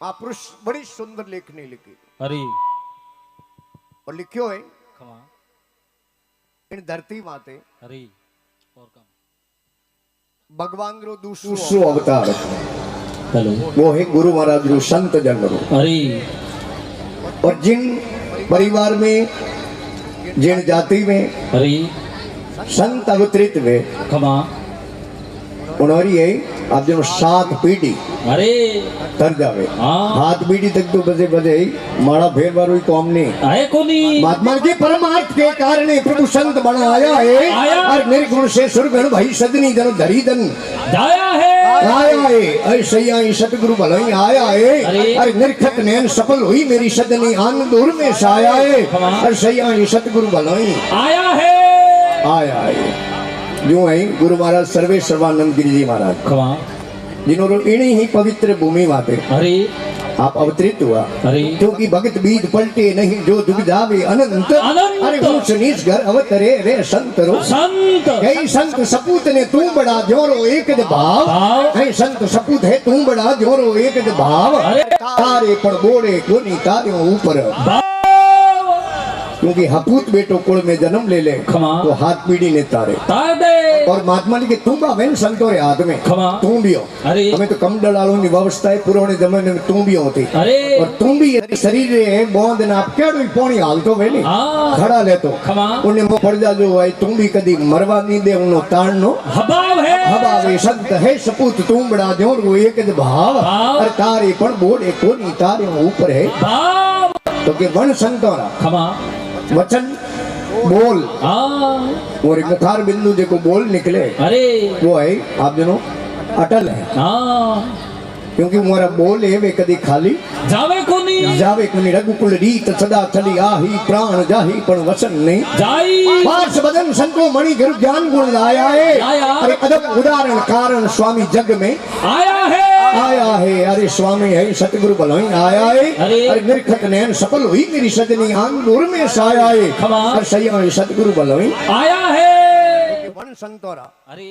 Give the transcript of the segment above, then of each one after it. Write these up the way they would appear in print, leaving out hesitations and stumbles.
महापुरुष बड़ी सुंदर लेखनी लिखी हरी और लिखियो है खमा इन धरती माते हरी और कम भगवान रो दूसरो दूसरो अवतार हेलो वो है गुरु महाराज रो संत जन रो। हरी और जिन परिवार में जिन जाति में हरी संत अवतरित हुए खमा उन्होंने आप जो 7 पीढ़ी अरे तर जावे हाँ 7 पीढ़ी तक तो बजे बजे माड़ा फेर बार कौम ने आए कोनी महात्मा के परमार्थ के कारण प्रभु संत बना आया है आया। और निर्गुण से सुरगण भाई सदनी जन धरी धन जाया है आया है ऐसे ही सतगुरु भलाई आया है अरे। अरे निर्खत नैन सफल हुई मेरी सदनी आनंद दूर में साया है और सही ही सतगुरु भलाई आया है आया है जो है गुरु महाराज सर्वे सर्वानंद गिरी जी महाराज खमा जिन्होंने इन्हीं ही पवित्र भूमि वाते हरी आप अवतरित हुआ हरी क्योंकि भगत बीज पलटे नहीं जो दुख जावे अनंत अनंत। अरे ऊंच नीच घर अवतरे रे संत रो संत कई संत सपूत ने तू बड़ा जोरो एक भाव भाव। कई संत सपूत है तू बड़ा जोरो एक भाव अरे। तारे पर बोरे कोनी तारे ऊपर भाव। क्योंकि हपूत बेटो कुल में जन्म ले ले खमा तो हाथ पीढ़ी ने तारे तार दे और महात्मा जी के तू बाबेन संतो रे हाथ में खमा तू भी हो अरे हमें तो कम डलालों की व्यवस्था है पुराने जमाने में तू भी होती अरे और तुम भी ये शरीर रे बहुत दिन आप क्या कोई पौनी हाल तो वेली हाँ खड़ा ले तो खमा उन्हें वो पड़ जा जो है तुम भी कदी मरवा नहीं दे उन्हों ताड़नो हबाव है हबावे संत है सपूत तुम बड़ा जोर वो एक भाव भाव। और तारे पण बोले कोनी तारे ऊपर है भाव तो के वन संतोरा खमा वचन बोल हाँ और एक मुखार बिंदु जो बोल निकले अरे वो है आप जनो अटल है हाँ क्योंकि हमारा बोल है वे कदी खाली जावे कोनी जावे कोनी रघुकुल रीत सदा चली आही प्राण जाही पण वसन नहीं जाई पार्श बदन संतो मणि गुरु ज्ञान गुण लाया है आया। अरे अदब उदाहरण कारण स्वामी जग में आया है आया है अरे स्वामी है सतगुरु भलाई आया है अरे। अरे निर्खत नैन सफल हुई मेरी सजनी आन दूर में साया है खमा। अरे सही है सतगुरु भलाई आया है वन संतोरा अरे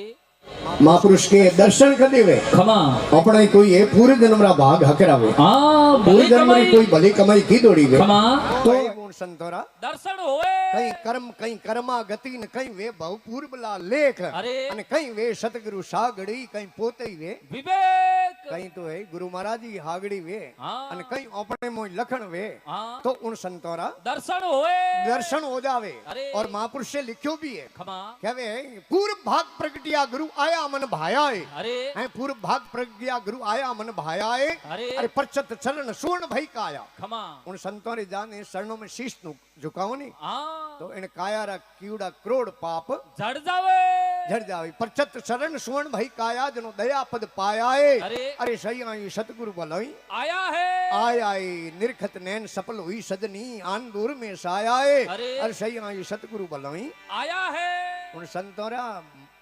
महापुरुष के दर्शन कर देवे खमा अपना ही कोई है पूरे जन्म रा भाग हकरावे हाँ पूरे भली जन्म में कमाई कोई भली कमाई की दौड़ी वे खमा तो गुण संतोरा दर्शन होए कई कर्म कई कर्मा गति न कई वे बहु पूर्वला लेख अरे। અને કઈ વે સતગુરુ સાગડી કઈ પોતે વે विवेक કઈ તો હે ગુરુ મહારાજ જી હાગડી વે हाँ અને કઈ ઓપણે મોય લખણ વે हाँ તો ઉન સંતોરા दर्शन होए दर्शन हो जावे अरे। और महापुरुष से लिखियो भी है खमा कहवे पूर्व भाग प्रगटिया गुरु आया मन भाया है अरे हैं पूर्व भाग प्रगटिया गुरु आया मन भाया है अरे अरे परचत चरण सुवर्ण भई काया खमा उन संतों ने जाने शरणों में शीश नु झुकाओ नहीं हाँ तो इन काया रा कीड़ा करोड़ पाप जड़ जावे झड़ जावे परचत शरण सुवर्ण भई काया जनो दया पद पाया है अरे अरे सही आई सतगुरु भलाई आया है आया है निर्खत नैन सफल हुई सजनी आन दूर में साया है अरे। अरे सही आई सतगुरु भलाई आया है उन संतोरा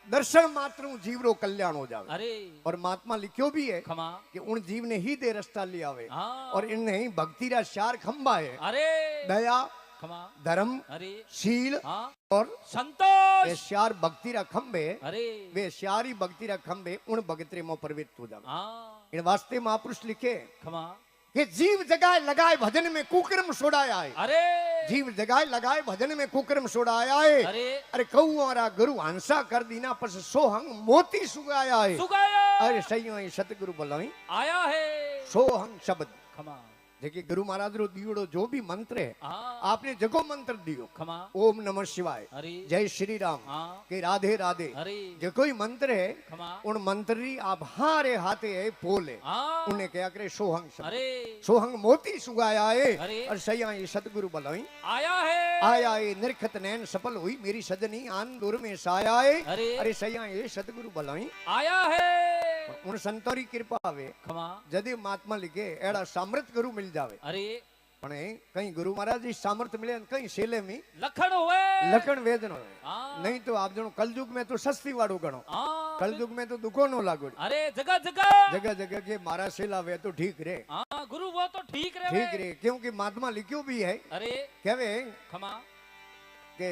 दर्शन मात्र जीवरो कल्याण हो जावे अरे और महात्मा लिखियो भी है खमा कि उन जीव ने ही दे रास्ता लिया आवे हाँ और इन्हें ही भक्ति रा चार खंबा है अरे दया खमा धर्म अरे शील हाँ और ये संतोष चार भक्ति रा खंबे अरे वे चारी भक्ति रा खंबे उन भगतरे में प्रवृत्त हो जावे हाँ इन वास्ते महापुरुष लिखे खमा कि जीव जगाए लगाए भजन में कुकर्म सोड़ाया है अरे जीव जगाए लगाए भजन में कुकर्म सोड़ाया है अरे अरे कौआरा गुरु हंसा कर दीना पस सोहंग मोती सुगाया है सुगाया अरे सही है सतगुरु भलाई आया है सोहंग शब्द खमा देखिए गुरु महाराज रो दियोड़ो जो भी मंत्र है हाँ आपने जगो मंत्र दियो खमा ओम नमः शिवाय अरे जय श्री राम हाँ के राधे राधे अरे जो कोई मंत्र है खमा उन मंत्र री आप हारे हाथे है पोले हाँ उन्हें क्या करे सोहंग शब्द अरे सोहंग मोती सुगाया है अरे। और सही है सतगुरु भलाई आया है आया है निर्खत नैन सफल हुई मेरी सजनी आन दूर में साया है अरे अरे सही है सतगुरु भलाई आया है उन संतों की कृपा आवे खमा जदि महात्मा लिखे एड़ा सामर्थ गुरु मिल जावे अरे पण कहीं गुरु महाराज जी सामर्थ मिले न कहीं सेले में लखन हुए लखन वेदन होए हाँ नहीं तो आप जनो कलयुग में तो सस्ती वाड़ो गणो हाँ कलयुग में तो दुखो नो लागो अरे जगह जगह जगह जगह के मारा सेला वे तो ठीक रे हाँ गुरु वो तो ठीक रहे ठीक रे क्योंकि महात्मा लिखियो भी है अरे कहवे खमा के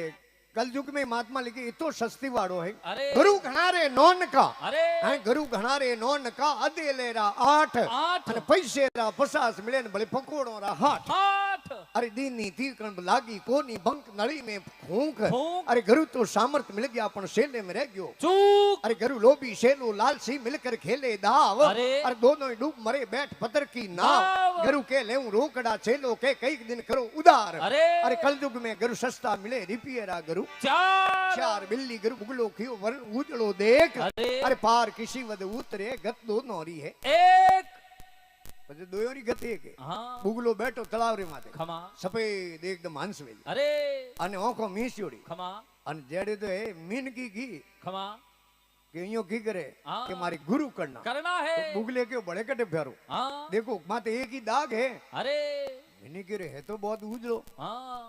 कलयुग में महात्मा लिखे इतो सस्ती वाड़ो है अरे गुरु घना रे नौन का अरे हैं गुरु घना रे नौन का अदे लेरा 8 8 अने पैसे रा 50 मिले ने भले पकोड़ो रा 8 8 अरे दीनी तीकण लागी कोनी बंक नली में फूंक फूंक। अरे गुरु तो सामर्थ मिल गया अपन सेले में रह गयो चूक अरे गुरु लोभी सेलो लालसी मिलकर खेले दाव अरे। अरे दोनों ही डूब मरे बैठ पत्थर की नाव नाव। गुरु के ले रोकड़ा सेलो के कई दिन करो उदार अरे। अरे कलयुग में गुरु सस्ता मिले रिपियरा गुरु 4 चार बिल्ली गुरु बुगलो खियो वर उजड़ो देख अरे। अरे पार किसी वद उतरे गत दो नौरी है 1 પછી દોયોની ગતિ એક हाँ બુગલો બેઠો તળાવ રે માથે खमा સફેદ એકદમ હંસવેલી अरे અને ઓંખો મીસ્યોડી खमा અને જેડે તો એ મીનકી ઘી खमा કે અહીંયો ઘી કરે हाँ। કે મારી ગુરु करना करना है तो बुगले के बड़े कटे फेरो हाँ देखो माथे एक ही दाग है अरे मीनी के रे है तो बहुत उजलो हाँ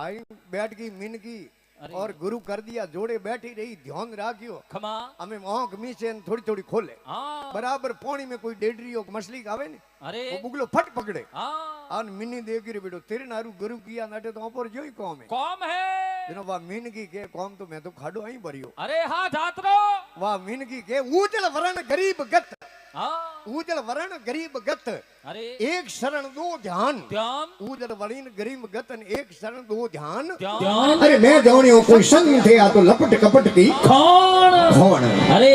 आई बैठ गई मीनकी अरे। और गुरु कर दिया जोड़े बैठी रही ध्यान राखियो खमा हमें आंख मीचे थोड़ी थोड़ी खोले हाँ बराबर पानी में कोई डेडरी हो मछली खावे ने अरे वो बुगलो फट पकड़े हाँ आन मिनी देगी रे बेटो तेरे नारू गुरु किया नाटे तो ऊपर जो ही कौम है कौम है जिनो वाह मीनगी के कौम तो मैं तो खाडो आई भरियो अरे हाँ जातरो वाह मीनगी के उजल वरण गरीब गत हाँ उजल वरण गरीब गत अरे एक शरण दो ध्यान ध्यान उजल वरण गरीब गतन एक शरण दो ध्यान ध्यान अरे मैं जानियो कोई संग थे आ तो लपट कपट की कौन कौन अरे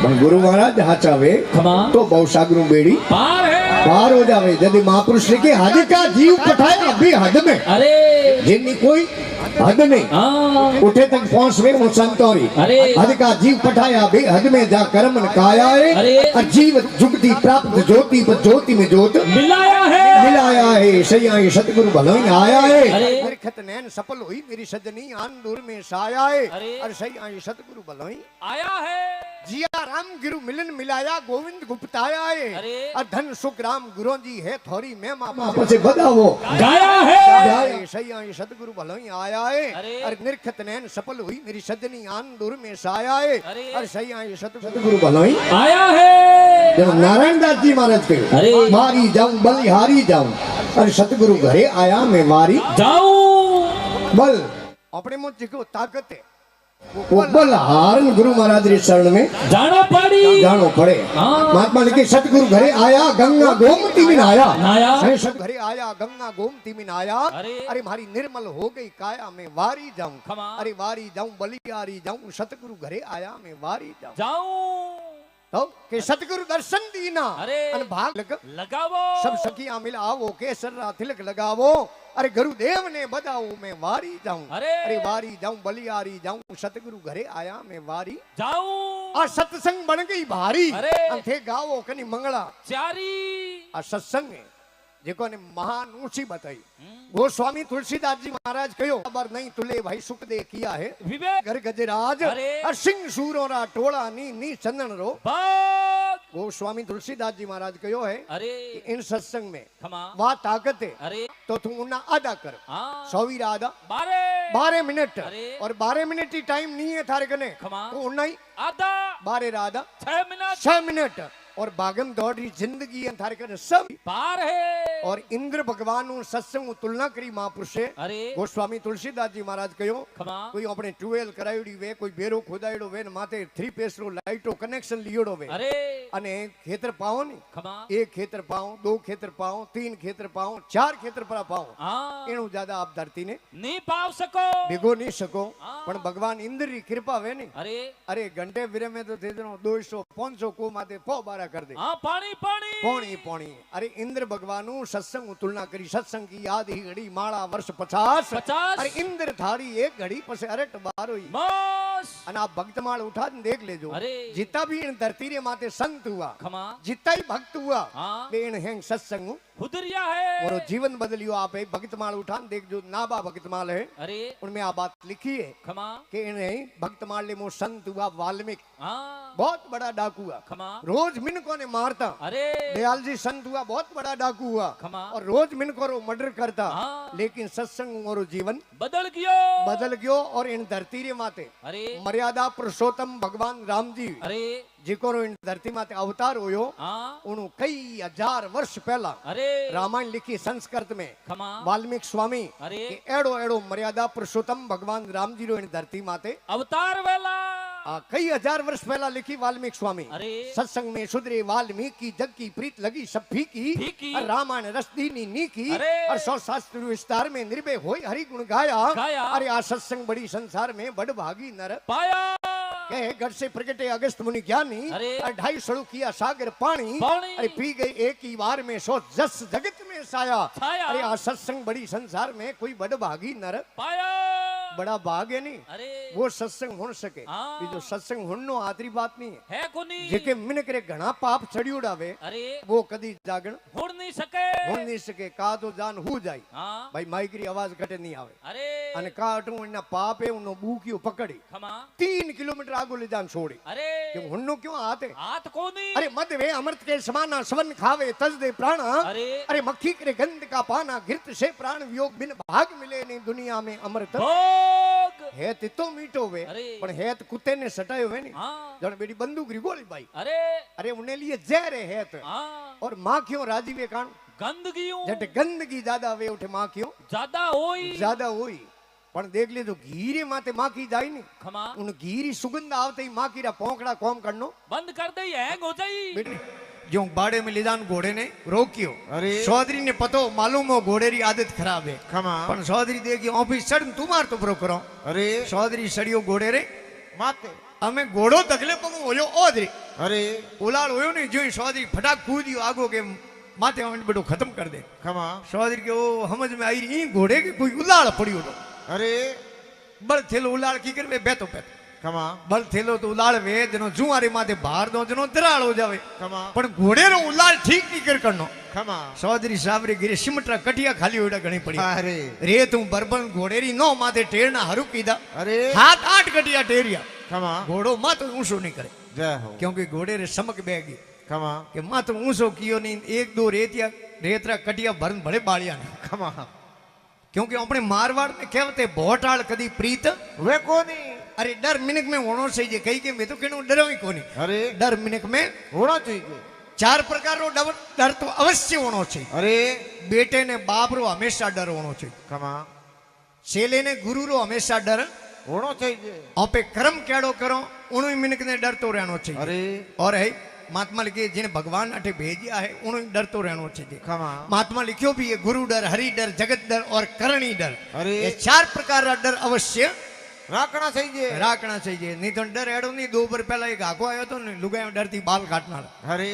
पण गुरु महाराज हाचावे खमा तो बहुसागरू बेड़ी पार है पार हो जावे यदि महापुरुष लिखे हद का जीव पठाया अभी हद में अरे जिनकी कोई हद नहीं हाँ उठे तक पहुंचवे वो संतोरी अरे। हद का जीव पठाया बे हद में जा कर्म न काया अरे। है और जीव जुगति प्राप्त ज्योति पर ज्योति में ज्योत मिलाया है मिलाया है सैया सतगुरु भलोई आया है अरे निरखत नैन सफल हुई मेरी सजनी आन दूर में साया है अरे। अरे सही आई सतगुरु भलोई आया है जिया राम गुरु मिलन मिलाया गोविंद गुप्ताया है अरे। और धन सुख राम गुरु जी है थोड़ी मैं आपस से बताओ गाया है गाया सही आई सतगुरु भलोई आया है अरे। अरे निरखत नैन सफल हुई मेरी सजनी आन दूर में साया है अरे। अरे सही आई सतगुरु सतगुरु भलोई आया है जब नारायण दास जी महाराज के अरे। मारी जाऊं बलिहारी जाऊं अरे सतगुरु घरे आया मैं मारी जाऊं बल अपने मुझ को ताकत है वो बल हारन गुरु महाराज रे शरण में जाना पड़ी जानो पड़े हाँ। महात्मा लिखे सतगुरु घरे आया गंगा गोमती में नहाया नहाया। हैं सब घरे आया गंगा गोमती में आया अरे। अरे मारी निर्मल हो गई काया मैं वारी जाऊं खमा। अरे वारी जाऊं बलियारी जाऊं सतगुरु घरे आया मैं वारी जाऊं जाऊं तो के सतगुरु दर्शन दीना अरे। अन भाग लग लगावो सब सखियां मिल आवो केसर रा तिलक लगावो अरे गुरुदेव ने बजाओ मैं वारी जाऊं अरे। वारी जाऊं बलियारी जाऊं सतगुरु घरे आया मैं वारी जाऊं आ सत्संग बन गई भारी अरे। थे गावो कनी मंगला चारी आ सत्संग है जेको ने महान ऊंची बताई गोस्वामी तुलसीदास जी महाराज कहो खबर नहीं तुले भाई सुख दे किया है विवेक घर गजराज अरे। और सिंह सूरो रा टोला नी चंदन रो बाग गोस्वामी तुलसीदास जी महाराज कहो है अरे कि इन सत्संग में खमा वह ताकत है अरे तो तू उन्ना आधा कर हाँ 100 आधा 12 12 मिनट अरे। और 12 मिनट ही टाइम नहीं है थारे कने खमा। तो उन्ना ही आधा 12 आधा 6 मिनट 6 मिनट और भागम दौड़ी जिंदगी है थारे कने सब पार है और इंद्र भगवान नु सत्संग नु तुलना करी महापुरुष है अरे गोस्वामी तुलसीदास जी महाराज कहो खमा कोई अपने ट्यूबवेल करायोड़ी वे कोई बेरो खोदायड़ो वे न माथे 3 फेस रो लाइटो कनेक्शन लियोड़ो वे अरे अने खेतर पाओ नी खमा एक खेतर पाओ 2 खेतर पाओ 3 खेतर पाओ 4 खेतर पर पाओ हाँ एनु ज्यादा आप धरती ने नहीं पाव सको भिगो नहीं सको हाँ। पण भगवान इंद्र री कृपा वे नी अरे अरे घंटे विरे में तो थे 200 500 को माथे पौ बारा कर दे हाँ पानी पानी पौणी पौणी अरे इंद्र भगवानु सत्संग नु तुलना करी सत्संग की याद ही घड़ी माला वर्ष 50 50 अरे इंद्र थारी एक घड़ी पसे अरट बारो ही बस अन आप भक्तमाल उठा के देख लेजो अरे जितना भी इन धरती रे माते संत हुआ खमा जितना ही भक्त हुआ हाँ वे इन हैंग सत्संग खुदरिया है और जीवन बदलियो आप एक भक्तमाल उठा के देख जो नाबा भक्तमाल है अरे उनमें आप बात लिखी है खमा कि इन्हें भक्तमाल ले मो संत हुआ वाल्मीकि हाँ बहुत बड़ा डाकू हुआ खमा रोज मिनको ने मारता अरे दयाल जी संत हुआ बहुत बड़ा डाकू हुआ खमा और रोज मिनको रो मर्डर करता हाँ। लेकिन सत्संग और जीवन बदल गयो बदल गयो और इन धरती रे माते अरे मर्यादा पुरुषोत्तम भगवान राम जी अरे जेको इन धरती माते अवतार हुयो हाँ उन्हों कई हजार वर्ष पहला अरे रामायण लिखी संस्कृत में खमा वाल्मीकि स्वामी अरे के एड़ो एड़ो मर्यादा पुरुषोत्तम भगवान राम जी रो इन धरती माते अवतार वेला कई हजार वर्ष पहला लिखी वाल्मीकि स्वामी अरे सत्संग में सुधरे वाल्मीकि जग की प्रीत लगी सब फीकी फीकी। और रामायण रस दीनी नीकी अरे। और सौ शास्त्र विस्तार में निर्भय होय हरि गुण गाया गाया। अरे आ सत्संग बड़ी संसार में बड़ भागी नर पाया कहे घर से प्रगटे अगस्त मुनि ज्ञानी अरे। 2.5 सड़ू किया सागर पानी पानी। अरे पी गई एक ही बार में सो जस जगत में साया छाया। अरे आ सत्संग बड़ी संसार में कोई बड़ भागी नर पाया बड़ा भाग है नहीं अरे वो सत्संग हो सके हाँ। बीजो सत्संग होनो आतरी बात नहीं है है कोनी जेके मिन करे घना पाप चढ़ी उड़ावे अरे वो कदी जागण होड़ नहीं सके हो नहीं सके का तो जान हो जाई हाँ भाई माइकरी आवाज कटे नहीं आवे अरे अने का अटू इना पाप है उनो बूकियो पकड़ी खमा 3 किलोमीटर आगो ले जान छोड़ी अरे कि हुन्नो क्यों आते हाथ कोनी अरे मद वे अमृत के समाना सवन खावे तज दे प्राणा अरे अरे मक्खी करे गंध का पाना घृत से प्राण वियोग बिन भाग मिले नहीं दुनिया में अमृत भोग है तितो मीठो वे अरे। पण है तो कुत्ते ने सटायो वे नहीं हाँ जण बेटी बंदूक री गोली भाई अरे अरे उन्हें लिए जहर है तो हाँ और माँ क्यों राजी वे कान गंदगियों जट गंदगी ज्यादा वे उठे माँ क्यों ज्यादा होई ज्यादा हुई पण देख ले तो घीरे माते माँ की जाई नहीं खमा उन घीरी सुगंध आवते ही माँ की रा पोंकड़ा कौम करनो बंद कर दे हैंग हो जाई बेटी जो बाड़े में ले जान घोड़े ने रोकियो अरे। चौधरी ने पतो मालूम हो घोड़े री आदत खराब है खमा पण चौधरी देखी ऑफिस चढ़ तू मार तो प्रो करो अरे चौधरी सड़ियो घोड़े रे माते हमें घोड़ो तकले पगो होयो ओदरी अरे उलाड़ होयो नहीं जो चौधरी फटाक कूदियो आगो के माथे में बेटो खत्म कर दे खमा चौधरी के वो समझ में आई रही घोड़े के कोई उलाड़ पड़ी उड़ो अरे बड़ थेलो उलाड़ की कर बेतो बेतो खमा बल थेलो तो उलाड़ वे जनो जुआरे माथे बाहर दो जनो दराड़ हो जावे खमा पण घोड़े रो उलाड़ ठीक नहीं कर करनो खमा चौधरी साहब रे गिरे सिमटरा कटिया खाली होड़ा घणी पड़ी अरे रे तू बरबन घोड़े री नो माथे टेरना हरू कीदा अरे 7-8 कटिया टेरिया खमा घोड़ो माँ तो ऊंसो नहीं करे जय हो क्योंकि घोड़े रे समक बैगी खमा कि माँ तो ऊंसो कियो नहीं 1-2 रेतरा कटिया भरन भले बालिया नहीं खमा क्योंकि अपने मारवाड़ में कहते भोटाल कदी प्रीत वे कोनी अरे डर मिनक में होनो चाहिए कहीं के मैं तो कहूं डरो ही कोनी अरे डर मिनक में होना चाहिए 4 प्रकार रो डर तो अवश्य होनो चाहिए अरे बेटे ने बाप रो हमेशा डर होनो चाहिए खमा चेले ने गुरु रो हमेशा डर होना चाहिए आपे कर्म केड़ो करो उन्हीं मिनक ने डर तो रहनो चाहिए अरे और है महात्मा लिखे जिन्हें भगवान अठे भेजिया है उन्हें डर तो रहनो चाहिए खमा महात्मा लिखियो भी है गुरु डर हरि डर जगत डर और करणी डर अरे ये 4 प्रकार का डर अवश्य राखना चाहिए राखना चाहिए नहीं तो डर एड़ो नहीं 2 बार पहला एक आगो आयो तो लुगाई डर थी बाल काटना अरे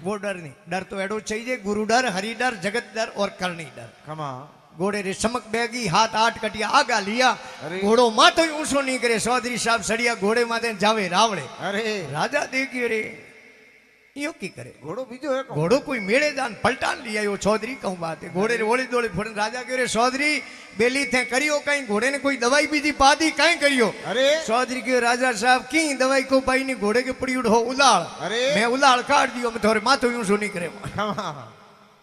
वो डर नहीं डर तो एड़ो चाहिए गुरु डर हरि डर जगत डर और करणी डर खमा घोड़े रे समक बैगी हाथ 8 कटिया आगा लिया अरे। घोड़ो मातो ही ऊंसो नहीं करे चौधरी साहब सड़िया घोड़े माते जावे रावड़े अरे राजा देखियो रे यो की करे घोड़ो बीजो है कौन? घोड़ो कोई मेड़े जान पलटान लिया यो चौधरी कहूं बात है घोड़े रे ओली दोड़ी फोड़न राजा कह रे चौधरी बेली थे करियो कहीं घोड़े ने कोई दवाई बीजी पादी कहीं करियो अरे चौधरी के राजा साहब की दवाई को पाई नहीं घोड़े के पड़ी उठो उलाड़ अरे। मैं उलाड़ काट दियो मैं थोड़े माथो यूं सुनी करे खमा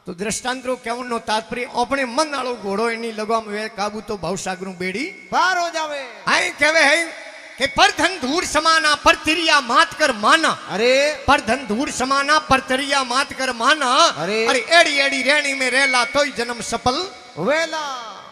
तो दृष्टांतरो केवन नो तात्पर्य अपने मन वालो घोड़ो एनी लगाम वे काबू तो भवसागरू बेड़ी पार हो जावे आई कहवे है कि पर धन धूर समाना पर तिरिया मात कर माना अरे पर धन धूर समाना पर तरिया मात कर माना अरे। अरे एड़ी एड़ी रेणी में रेला तोई जन्म सफल वेला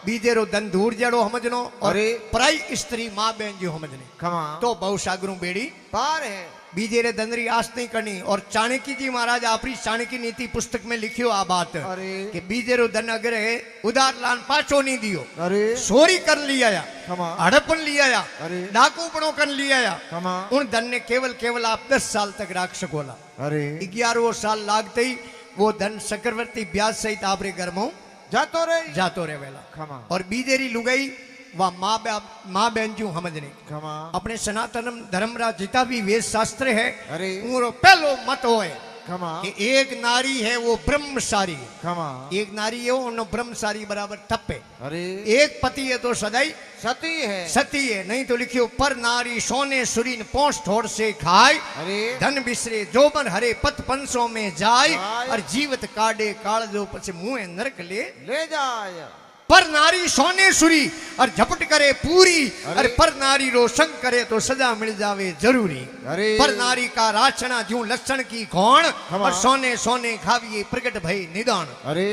बीजेरो धन धूर जड़ो समझनो और अरे। पराई स्त्री माँ बहन जो समझने खमा तो बहु सागरू बेड़ी पार है बीजेरे धनरी आस नहीं करनी और चाणक्य जी महाराज आपरी चाणक्य नीति पुस्तक में लिखियो आ बात अरे कि बीजेरो धन अगर है उदार लान पाचो नहीं दियो अरे चोरी कर लिया खमा हड़पन लिया अरे डाकूपणो कर लिया खमा उन धन ने केवल आप 10 साल तक राख सकोला अरे 11वां साल लागते ही वो धन चक्रवर्ती ब्याज सहित आपरे घर में जातो रहे वेला खमा और बीजेरी लुगाई वह माँ बहन जो समझने खमा अपने सनातन धर्म रा जितना भी वेद शास्त्र है अरे उनको पहलो मत हो है खमा कि एक नारी है वो ब्रह्मचारी है खमा एक नारी है वो ब्रह्मचारी बराबर तप है अरे एक पति है तो सदाई सती है सती है नहीं तो लिखियो पर नारी सोने सुरीन पोंस ठोर से खाए अरे धन बिसरे जोबन हरे पत पंसों में जाए जाए। और जीवत काडे काल जो पछे मुंह नरक ले ले जाए पर नारी सोनेश्वरी और झपट करे पूरी अरे। और पर नारी रो संग करे तो सजा मिल जावे जरूरी अरे। पर नारी का राचना ज्यों लक्षण की कौन खमा। और सोने सोने खाविए प्रकट भई निदान अरे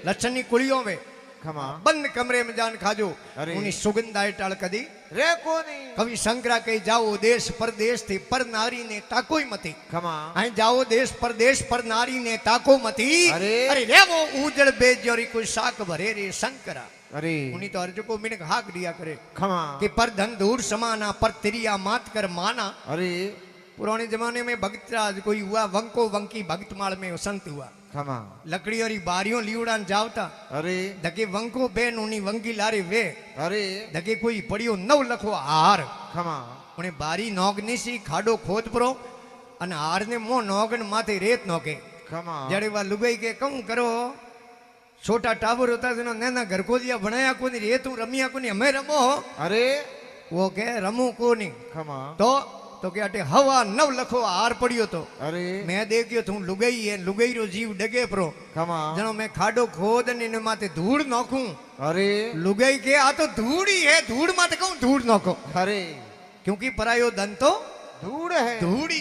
लक्षण की कुड़ियों में खमा बंद कमरे में जान खाजो अरे। उन्हीं सुगंध आए टाल कदी रे कोनी कवि शंकरा कही जाओ देश परदेश थी पर नारी ने ताको ही मती खमा आई जाओ देश परदेश पर नारी ने ताको मती अरे। अरे रे वो उजड़ बेजोरी कोई शाक भरे रे शंकरा अरे उन्हीं तो अर्ज को मिनक हाक दिया करे खमा कि पर धन दूर समाना पर तिरिया मात कर माना अरे पुराने जमाने में भक्त राज कोई हुआ वंको वंकी भक्त माल में संत हुआ खमा लकड़ी और बारियों लियोड़ान जावता अरे धके वंको बेन उन्हीं वंकी लारे वे अरे धके कोई पड़ियो नव लखो हार खमा उन्हें बारी नोगनी सी खाडो खोद परो अन हार ने मो नोगन माथे रेत नोके खमा जड़े वा लुगाई के कहूं करो छोटा टावर होता है नैना घर को दिया बनाया को नहीं रे तू रमिया को नहीं हमें रमो अरे वो के रमू को नहीं खमा तो के अटे हवा नव लखो हार पड़ियो तो अरे मैं देखियो तू लुगाई है लुगाई रो जीव डगे परो खमा जनो मैं खाडो खोद ने इन माथे धूड़ नोखूं अरे लुगाई के आ तो धूड़ ही है धूड़ माथे कहूं धूड़ नोको अरे क्योंकि परायो धन तो धूड़ है धूड़ ही